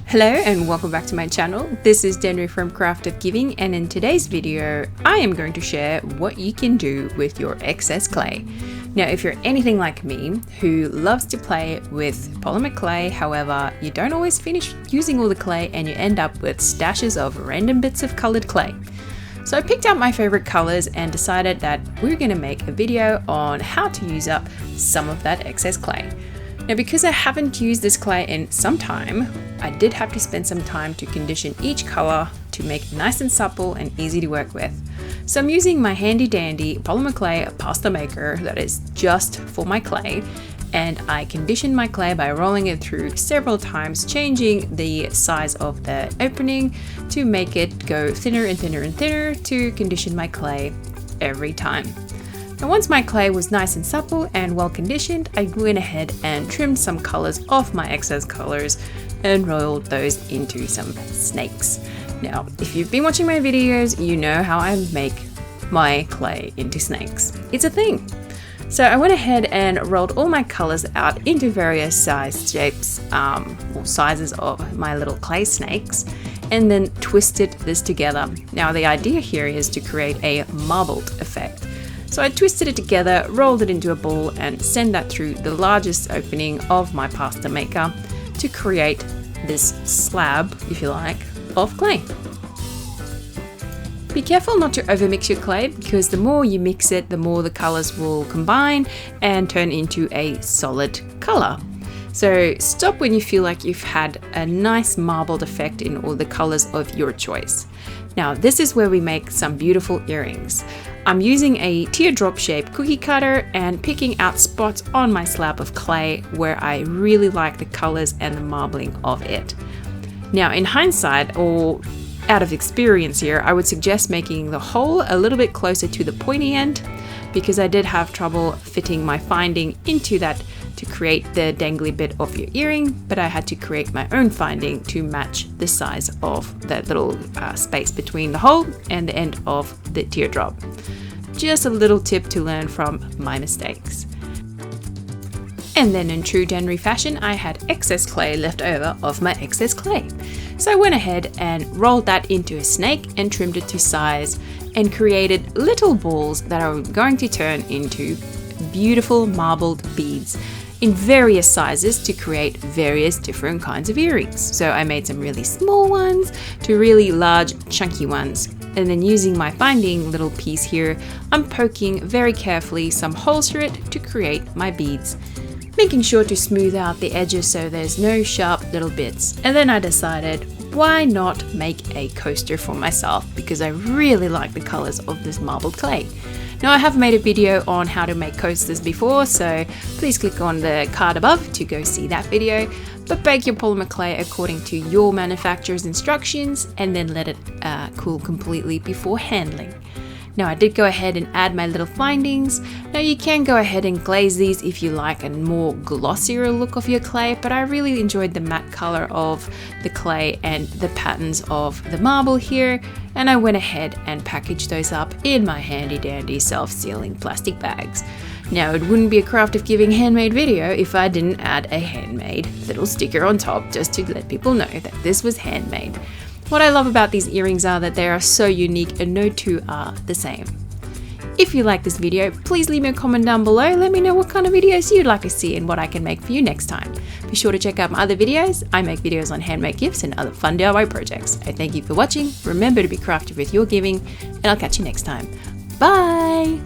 Hello and welcome back to my channel. This is Danrie from Crafty Giving, and in today's video I am going to share what you can do with your excess clay. Now if you're anything like me who loves to play with polymer clay, however you don't always finish using all the clay and you end up with stashes of random bits of colored clay. So I picked out my favorite colors and decided that we're going to make a video on how to use up some of that excess clay. Now because I haven't used this clay in some time, I did have to spend some time to condition each color to make it nice and supple and easy to work with. So I'm using my handy dandy polymer clay pasta maker that is just for my clay, and I condition my clay by rolling it through several times, changing the size of the opening to make it go thinner and thinner and thinner to condition my clay every time. Now once my clay was nice and supple and well conditioned, I went ahead and trimmed some colors off my excess colors and rolled those into some snakes. Now if you've been watching my videos, you know how I make my clay into snakes. It's a thing. So I went ahead and rolled all my colors out into various size shapes or sizes of my little clay snakes, and then twisted this together. Now the idea here is to create a marbled effect. So I twisted it together, rolled it into a ball, and sent that through the largest opening of my pasta maker to create this slab, if you like, of clay. Be careful not to overmix your clay, because the more you mix it, the more the colors will combine and turn into a solid color. So stop when you feel like you've had a nice marbled effect in all the colors of your choice. Now this is where we make some beautiful earrings. I'm using a teardrop shaped cookie cutter and picking out spots on my slab of clay where I really like the colors and the marbling of it. Now in hindsight, or out of experience here, I would suggest making the hole a little bit closer to the pointy end, because I did have trouble fitting my finding into that to create the dangly bit of your earring, but I had to create my own finding to match the size of that little space between the hole and the end of the teardrop. Just a little tip to learn from my mistakes. And then in true Danrie fashion, I had excess clay left over of my excess clay. So I went ahead and rolled that into a snake and trimmed it to size and created little balls that are going to turn into beautiful marbled beads in various sizes to create various different kinds of earrings. So I made some really small ones to really large chunky ones. And then using my finding little piece here, I'm poking very carefully some holes through it to create my beads, making sure to smooth out the edges so there's no sharp little bits. And then I decided, why not make a coaster for myself, because I really like the colors of this marbled clay. Now I have made a video on how to make coasters before, so please click on the card above to go see that video. But bake your polymer clay according to your manufacturer's instructions and then let it cool completely before handling. Now I did go ahead and add my little findings. Now you can go ahead and glaze these if you like a more glossier look of your clay, but I really enjoyed the matte color of the clay and the patterns of the marble here, and I went ahead and packaged those up in my handy dandy self-sealing plastic bags. Now it wouldn't be a Craft of Giving handmade video if I didn't add a handmade little sticker on top, just to let people know that this was handmade. What I love about these earrings are that they are so unique and no two are the same. If you like this video, please leave me a comment down below. Let me know what kind of videos you'd like to see and what I can make for you next time. Be sure to check out my other videos. I make videos on handmade gifts and other fun DIY projects. I thank you for watching. Remember to be crafty with your giving, and I'll catch you next time. Bye!